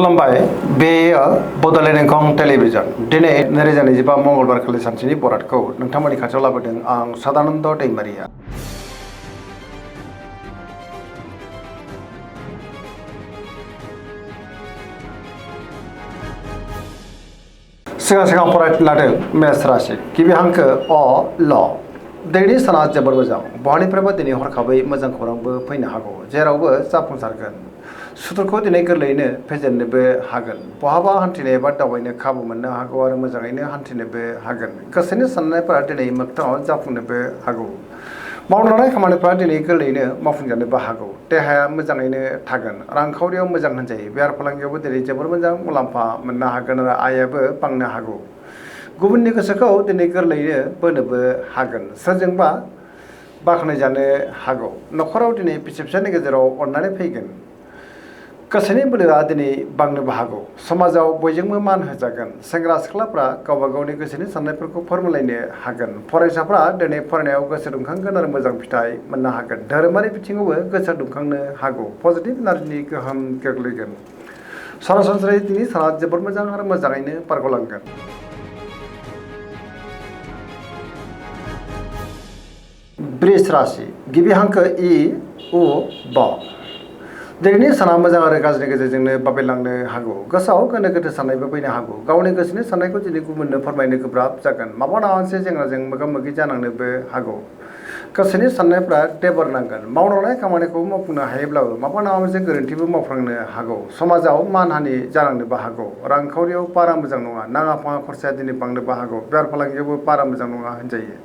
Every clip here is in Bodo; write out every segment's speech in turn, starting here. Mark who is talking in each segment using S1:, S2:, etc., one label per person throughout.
S1: खुलुमबाय बेयो बड'लेण्ड एंखं टेलिभिजन दिनै 2025 मंगलबार खालि सानसेनि बरादखौ नोंथांमोननि खाथियाव लाबोदों आं सदानन्द दैमारिया। सिगां फरायनो लादों मेष राशि गिबि हांखो अ ल दिनैनि साना जोबोर मोजां बहानिफ्रायबो दिनै हरखाबै मोजां खौरांबो फैनो हागौ जेरावबो जाफुंसारगोन सुथुरखौ दिनै गोरलैयैनो फेजेननोबो हागोन बहाबा हान्थिनो एबा दावबायनो खाबु मोननो हागौ आरो मोजाङैनो हान्थिनोबो हागोन गोसोनि साननायफोरा दिनै मोगथाङाव जाफुंनोबो हागौ मावनो लानाय खामानिफोरा दिनै गोरलैयैनो मावफुंजानोबो हागौ देहाया मोजाङैनो थागोन रांखावरियाव मोजां होनजायो बेफार फालांगियावबो दिनै जोबोर मोजां मुलाम्फा मोननो हागोन आरो आयाबो बांनो हागौ गुबुननि गोसोखौ दिनै गोरलैयैनो बोनोबो हागोन सोरजोंबा बाख्नायजानो हागौ न'खराव दिनै बिसि फिसायनि गेजेराव अननानै फैगोन गोसोनि बोलोआ दिनै बांनोबो हागौ समाजाव बयजोंबो मान होजागोन सेंग्रा सिख्लाफ्रा गावबा गावनि गोसोनि साननायफोरखौ फोरमायलायनो हागोन फरायसाफ्रा दिनै फरायनायाव गोसो दुंखांगोन आरो मोजां फिथाइ मोननो हागोन धोरोमारि बिथिङावबो गोसो दुंखांनो हागौ पजिटिभ एनार्जिनि गोहोम गोग्लैगोन सरासनस्रायै दिनै साना जोबोर मोजां आरो मोजाङैनो बारग'लांगोन। वृष राशि गिबि हांखो इ उ ब दिनैनि साना मोजां आरो गाज्रिनि गेजेरजोंनो बाबेलांनो हागौ गोसोआव गोनो गोथो साननायबो फैनो हागौ गावनि गोसोनि साननायखौ दिनै गुबुननो फोरमायनो गोब्राब जागोन माबा मोनसे जेंनाजों मोगा मोगि जानांनोबो हागौ गोसोनि साननायफ्रा टेबर नांगोन मावनो लानाय खामानिखौ मावफुंनो हायोब्लाबो माबा मोनसे गोरोन्थिबो मावफ्लांनो हागौ समाजाव मानहानि जानांनोबो हागौ रांखावरियाव बारा मोजां नङा नाङा फाङा खरसाया दिनै बांनोबो हागौ बेफार फालांगियावबो बारा मोजां नङा होनजायो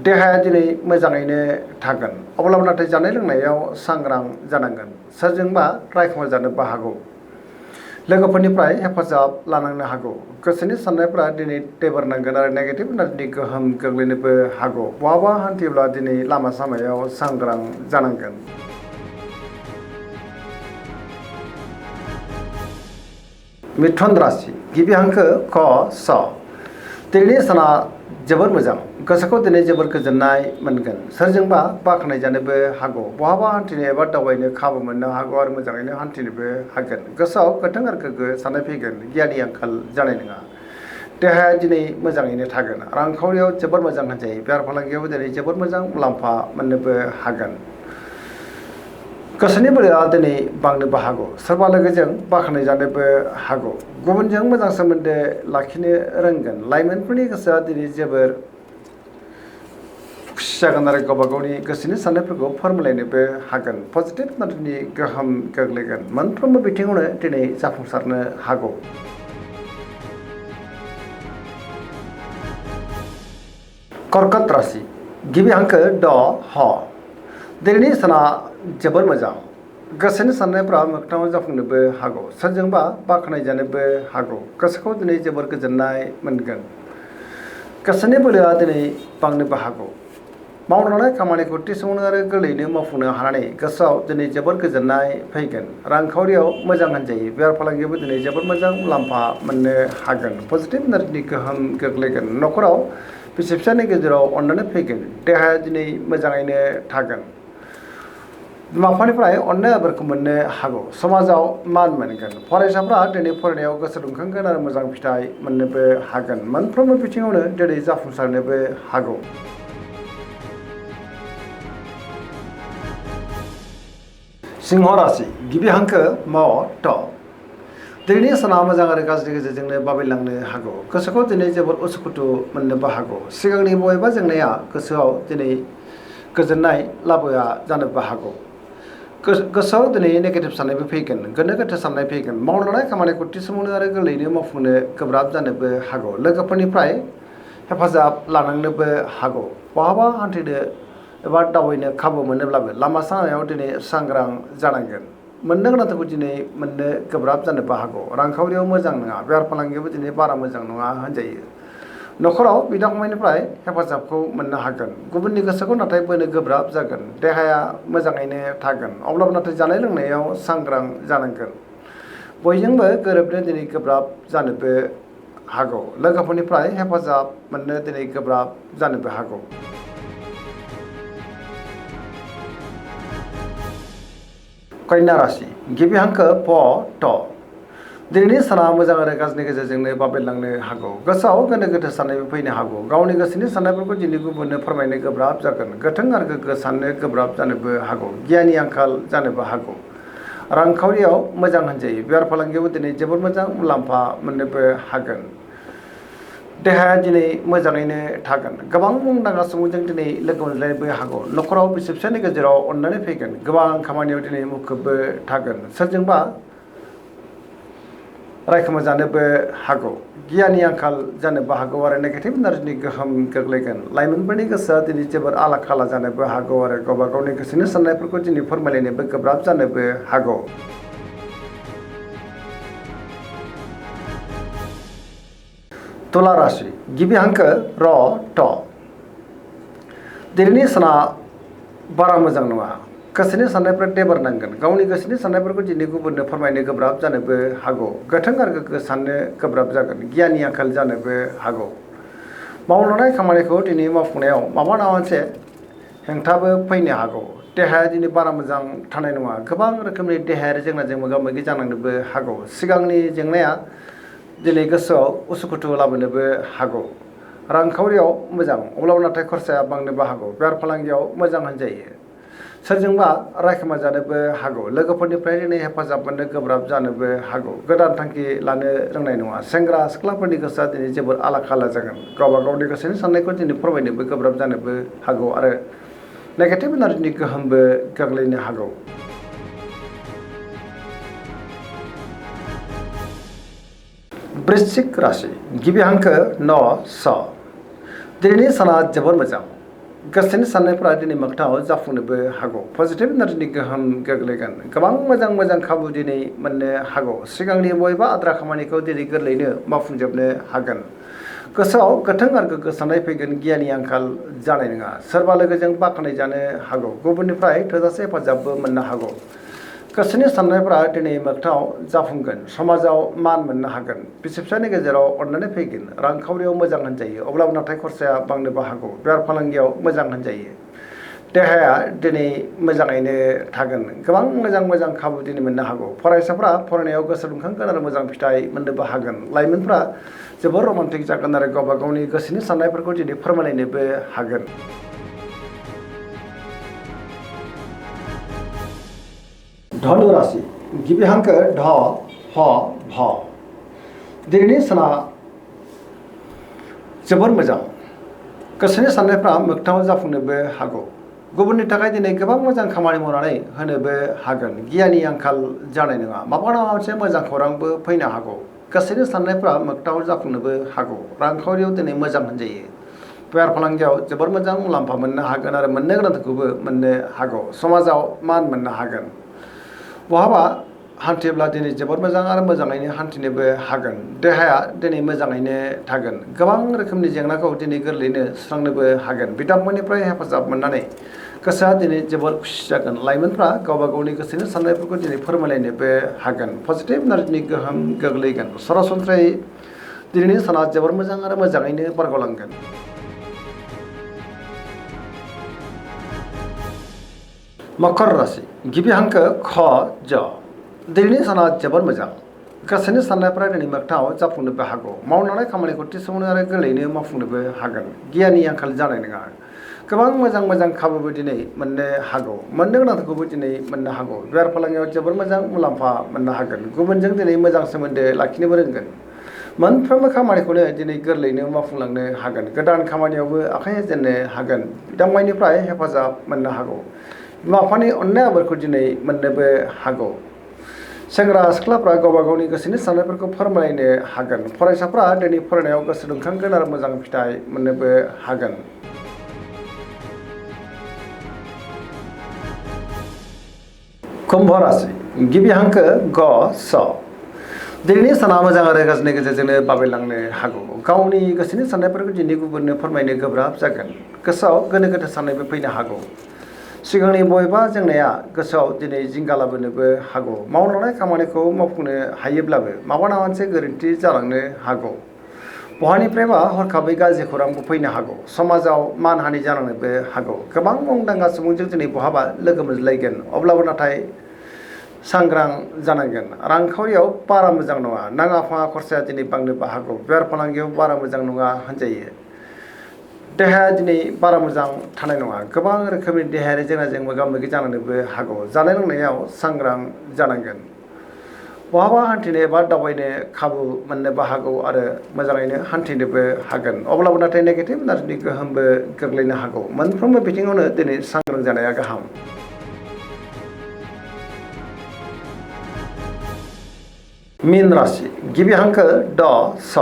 S1: देहाया दिनै मोजाङैनो थागोन अब्लाबो नाथाय जानाय लोंनायाव सांग्रां जानांगोन सोरजोंबा रायखुमाजानोबो हागौ लोगोफोरनिफ्राय हेफाजाब लानांनो हागौ गोसोनि साननायफ्रा दिनै टेबर नांगोन आरो नेगेटिभ एनार्जिनि गोहोम गोग्लैनोबो हागौ बहाबा हान्थियोब्ला दिनै लामा सामायाव सांग्रां जानांगोन। मिथुन राशि गिबि हांखो क स दिनैनि साना जोबोर मोजां गोसोखौ दिनै जोबोर गोजोननाय मोनगोन सोरजोंबा बाख्नायजानोबो हागौ बहाबा हान्थिनो एबा दावबायनो खाबु मोननो हागौ आरो मोजाङैनो हान्थिनोबो हागोन गोसोआव गोथों आरो गोग्गो साननाय फैगोन गियाननि आंखाल जानाय नङा देहाया दिनै मोजाङैनो थागोन रांखावरियाव जोबोर मोजां होनजायो बेफार फालांगियावबो दिनै जोबोर मोजां मुलाम्फा मोननोबो हागोन गोसोनि बोलोआ दिनै बांनोबो हागौ सोरबा लोगोजों बाख्नायजानोबो हागौ गुबुनजों मोजां सोमोन्दो लाखिनो रोंगोन लाइमोनफोरनि गोसोआ दिनै जोबोर खुसि जागोन आरो गावबा गावनि गोसोनि साननायफोरखौ फोरमायलायनोबो हागोन पजिटिभ एनार्जिनि गोहोम गोग्लैगोन मोनफ्रोमबो बिथिङावनो दिनै जाफुंसारनो हागौ। कर्कट राशि गिबि हांखो ड ह दिनैनि साना जोबोर मोजां गोसोनि साननायफ्रा मोगथाङाव जाफुंनोबो हागौ सोरजोंबा बाख्नायजानोबो हागौ गोसोखौ दिनै जोबोर गोजोननाय मोनगोन गोसोनि बोलोआ दिनै बांनोबो हागौ मावनो लानाय खामानिखौ थि समावनो आरो गोरलैयैनो मावफुंनो हानानै गोसोआव दिनै जोबोर गोजोननाय फैगोन रांखावरियाव मोजां होनजायो बेफार फालांगियावबो दिनै जोबोर मोजां मुलाम्फा मोननो हागोन पजिटिभ एनार्जिनि गोहोम गोग्लैगोन न'खराव बिसि फिसानि गेजेराव अननानै फैगोन देहाया दिनै मोजाङैनो थागोन बिमा बिफानिफ्राय अननाय आदरखौ मोननो हागौ समाजाव मान मोनगोन फरायसाफ्रा दिनै फरायनायाव गोसो दुंखांगोन आरो मोजां फिथाइ मोननोबो हागोन मोनफ्रोमबो बिथिङावनो दिनै जाफुंसारनोबो हागौ। सिंह राशि गिबि हांखो म ट दिनैनि साना मोजां आरो गाज्रिनि गेजेरजोंनो बाबेलांनो हागौ गोसोखौ दिनै जोबोर उसुखुथु मोननोबो हागौ सिगांनि बबेबा जेंनाया गोसोआव दिनै गोजोननाय लाबोआ जानोबो हागौ गोसोआव दिनै नेगेटिभ साननायबो फैगोन गोनो गोथो साननाय फैगोन मावनो लानाय खामानिखौ थि समावनो आरो गोरलैयैनो मावफुंनो गोब्राब जानोबो हागौ लोगोफोरनिफ्राय हेफाजाब लानांनोबो हागौ बहाबा हान्थिनो एबा दावबायनो खाबु मोनोब्लाबो लामा सामायाव दिनै सांग्रां जानांगोन मोननो गोनांखौ दिनै मोननो गोब्राब जानोबो हागौ रांखावरियाव मोजां नङा बेफार फालांगियावबो दिनै बारा मोजां नङा होनजायो न'खराव बिदा फंबायनिफ्राय हेफाजाबखौ मोननो हागोन गुबुननि गोसोखौ नाथाय बोनो गोब्राब जागोन देहाया मोजाङैनो थागोन अब्लाबो नाथाय जानाय लोंनायाव सांग्रां जानांगोन बयजोंबो गोरोबनो दिनै गोब्राब जानोबो हागौ लोगोफोरनिफ्राय हेफाजाब मोननो दिनै गोब्राब जानोबो हागौ। कन्या राशि गिबि हांखो प ट दिनैनि साना मोजां आरो गाज्रिनि गेजेरजोंनो बाबेनलांनो हागौ गोसोआव गोनो गोथो साननायबो फैनो हागौ गावनि गोसोनि साननायफोरखौ दिनै गुबुननो फोरमायनो गोब्राब जागोन गोथों आरो गोग्गो साननो गोब्राब जानोबो हागौ गियाननि आंखाल जानोबो हागौ रांखावरियाव मोजां होनजायो बेफार फालांगियावबो दिनै जोबोद मोजां मुलाम्फा मोननोबो हागोन देहाया दिनै मोजाङैनो थागोन गोबां मुंदांखा सुबुंजों दिनै लोगो मोनज्लायनोबो हागौ न'खराव बिसि फिसायनि गेजेराव अननानै फैगोन गोबां खामानियाव दिनै मुखुबबो थागोन सोरजोंबा रायखोमा जानोबो हागौ गियाननि आंखाल जानोबो हागौ आरो नेगेटिभ एनार्जिनि गोहोम गोग्लैगोन लाइमोनफोरनि गोसोआ दिनै जोबोर आला खाला जानोबो हागौ आरो गावबा गावनि गोसोनि साननायफोरखौ दिनै फोरमायलायनोबो गोब्राब जानोबो हागौ तुला राशि गिबि हांखो र ट दिनैनि साना बारा मोजां नङा गोसोनि साननायफ्रा देबार नांगोन गावनि गोसोनि साननायफोरखौ दिनै गुबुननो फोरमायनो गोब्राब जानोबो हागौ गोथों आरो गोग्गो साननो गोब्राब जागोन गियाननि आंखाल जानोबो हागौ मावलांनाय खामानिखौ दिनै मावफुंनायाव माबा मोनसे हेंथाबो फैनो हागौ देहाया दिनै बारा मोजां थानाय नङा गोबां रोखोमनि देहायारि जेंनाजों मोगा मोगि जानांनोबो हागौ सिगांनि जेंनाया दिनै गोसोआव उसुखुथु लाबोनोबो हागौ रांखावरियाव मोजां अब्लाबो नाथाय खरसाया बांनोबो हागौ बेफार फालांगियाव मोजां होनजायो सोरजोंबा रायखोमा जानोबो हागौ लोगोफोरनिफ्राय दिनै हेफाजाब मोननो गोब्राब जानोबो हागौ गोदान थांखि लानो रोंनाय नङा सेंग्रा सिख्लाफोरनि गोसोआ दिनै जोबोर आला खाला जागोन गावबा गावनि गोसोनि साननायखौ दिनै फोरमायनोबो गोब्राब जानोबो हागौ आरो नेगेटिभ एनार्जिनि गोहोमबो गोग्लैनो हागौ वृश्चिक राशि गिबि हांखो न स दिनैनि साना जोबोर मोजां गोसोनि साननायफोरा दिनै मोगथाङाव जाफुंनोबो हागौ पजिटिभ एनार्जिनि गोहोम गोग्लैगोन गोबां मोजां खाबु दिनै मोननो हागौ सिगांनि बबेबा आद्रा खामानिखौ दिनै गोरलैयैनो मावफुंजोबनो हागोन गोसोआव गोथों आरो गोग्गो साननाय फैगोन गियाननि आंखाल जानाय नङा सोरबा लोगोजों बाख्नाय जानो हागौ गुबुननिफ्राय थोजासे हेफाजाबबो मोननो हागौ गोसोनि साननायफोरा दिनै मोगथाङाव जाफुंगोन समाजाव मान मोननो हागोन बिसि फिसायनि गेजेराव अननानै फैगोन रांखावरियाव मोजां होनजायो अब्लाबो नाथाय खरसाया बांनोबो हागौ बेफार फालांगियाव मोजां होनजायो देहाया दिनै मोजाङैनो थागोन गोबां मोजां खाबु दिनै मोननो हागौ फरायसाफ्रा फरायनायाव गोसो दुंखांगोन आरो मोजां फिथाइ मोननोबो हागोन लाइमोनफ्रा जोबोर रमान्टिक जागोन आरो गावबा गावनि गोसोनि साननायफोरखौ दिनै फोरमायलायनोबो हागोन धनु राशि गिबि हांखो ढ ह भ दिनैनि साना जोबोर मोजां गोसोनि साननायफ्रा मोगथाङाव जाफुंनोबो हागौ गुबुननि थाखाय दिनै गोबां मोजां खामानि मावनानै होनोबो हागोन गियाननि आंखाल जानाय नङा माबा मोनसे मोजां खौरांबो फैनो हागौ गोसोनि साननायफ्रा मोगथाङाव जाफुंनोबो हागौ रांखावरियाव दिनै मोजां होनजायो बेफार फालांगियाव जोबोर मोजां मुलाम्फा मोननो हागोन आरो मोननो गोनांखौबो मोननो हागौ समाजाव मान मोननो हागोन बहाबा हान्थियोब्ला दिनै जोबोर मोजां आरो मोजाङैनो हान्थिनोबो हागोन देहाया दिनै मोजाङैनो थागोन गोबां रोखोमनि जेंनाखौ दिनै गोरलैयैनो सुस्रांनोबो हागोन बिथांमोननिफ्राय हेफाजाब मोननानै गोसोआ दिनै जोबोर खुसि जागोन लाइमोनफ्रा गावबा गावनि गोसोनि साननायफोरखौ दिनै फोरमायलायनोबो हागोन पजिटिभ एनार्जिनि गोहोम गोग्लैगोन सरासनस्रायै दिनैनि साना जोबोर मोजां आरो मोजाङैनो बारग'लांगोन मकर राशि गिबि हांखो ख ज दिनैनि साना जोबोर मोजां गोसोनि साननायफोरा दिनै मोगथाङाव जाफुंनोबो हागौ मावलांनाय खामानिखौ थि समावनो आरो गोरलैयैनो मावफुंनोबो हागोन गियाननि आंखाल जानाय नङा गोबां मोजां खाबुबो दिनै मोननो हागौ मोननो गोनांखौबो दिनै मोननो हागौ बेफार फालांगियाव जोबोर मोजां मुलाम्फा मोननो हागोन गुबुनजों दिनै मोजां सोमोन्दो लाखिनोबो रोंगोन मोनफ्रोमबो खामानिखौनो दिनै गोरलैयैनो मावफुंलांनो हागोन गोदान खामानियावबो आखाइ होजेननो हागोन बिथांमोननिफ्राय हेफाजाब मोननो हागौ बिमा बिफानि अननाय आबोरखौ दिनै मोननोबो हागौ सेंग्रा सिख्लाफ्रा गावबा गावनि गोसोनि साननायफोरखौ फोरमायनो हागोन फरायसाफ्रा दिनै फरायनायाव गोसो दुंखांगोन आरो मोजां फिथाइ मोननोबो हागोन कुम्भ राशि गिबि हांखो ग स दिनैनि साना मोजां आरो गाज्रिनि गेजेरजोंनो बाबेनलांनो हागौ गावनि गोसोनि साननायफोरखौ दिनै गुबुननो फोरमायनो गोब्राब जागोन गोसोआव गोनो गोथो साननायबो फैनो हागौ सिगांनि बबेबा जेंनाया गोसोआव दिनै जिंगा लाबोनोबो हागौ मावलांनाय खामानिखौ मावफुंनो हायोब्लाबो माबा मोनसे गोरोन्थि जालांनो हागौ बहानिफ्रायबा हरखाबै गाज्रि खौरांबो फैनो हागौ समाजाव मानहानि जालांनोबो हागौ गोबां मुंदांखा सुबुंजों दिनै बहाबा लोगो मोनज्लायगोन अब्लाबो नाथाय सांग्रां जानांगोन रांखावरियाव बारा मोजां नङा नाङा फाङा खरसाया दिनै बांनोबो हागौ बेफार फालांगियाव बारा मोजां नङा होनजायो देहाया दिनै बारा मोजां थानाय नङा गोबां रोखोमनि देहायारि जेंनाजों मोगा मोगि जानानैबो हागौ जानाय लोंनायाव सांग्रां जानांगोन बहाबा हान्थिनो एबा दावबायनो खाबु मोननोबो हागौ आरो मोजाङैनो हान्थिनोबो हागोन अब्लाबो नाथाय नेगेटिभ एनार्जिनि गोहोमबो गोग्लैनो हागौ मोनफ्रोमबो बिथिङावनो दिनै सांग्रां जानाया गाहाम मीन राशि गिबि हांखो ड स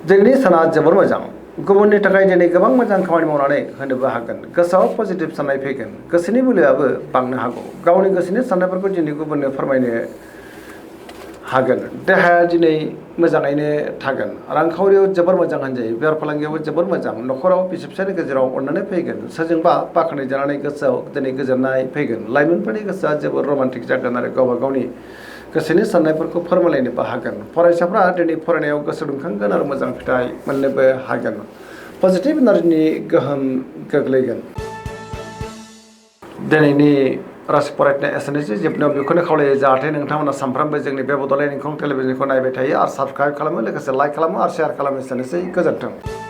S1: दिनैनि साना जोबोर मोजां गुबुननि थाखाय दिनै गोबां मोजां खामानि मावनानै होनोबो हागोन गोसोआव पजिटिभ साननाय फैगोन गोसोनि बोलोआबो बांनो हागौ गावनि गोसोनि साननायफोरखौ दिनै गुबुननो फोरमायनो हागोन देहाया दिनै मोजाङैनो थागोन रांखावरियाव जोबोर मोजां होनजायो बेफार फालांगियावबो जोबोर मोजां न'खराव बिसि फिसायनि गेजेराव अननानै फैगोन सोरजोंबा बाख्नाय जानानै गोसोआव दिनै गोजोननाय फैगोन लाइमोनफोरनि गोसोआ जोबोर रमान्टिक जागोन आरो गावबा गावनि गोसोनि साननायफोरखौ फोरमायलायनोबो हागोन फरायसाफ्रा दिनै फरायनायाव गोसो दुंखांगोन आरो मोजां फिथाइ मोननोबो हागोन पजिटिभ एनार्जिनि गोहोम गोग्लैगोन दिनैनि राशि फरायनाय एसेनोसै जोबनायाव बेखौनो खावलायो जाहाथे नोंथांमोना सानफ्रामबो जोंनि बे बड'लेण्ड इंखं टेलिभिजनखौ नायबाय थायो आरो साबस्क्राइब खालामो लोगोसे लाइक खालामो आरो शेयार खालामो एसेनोसै गोजोन्थों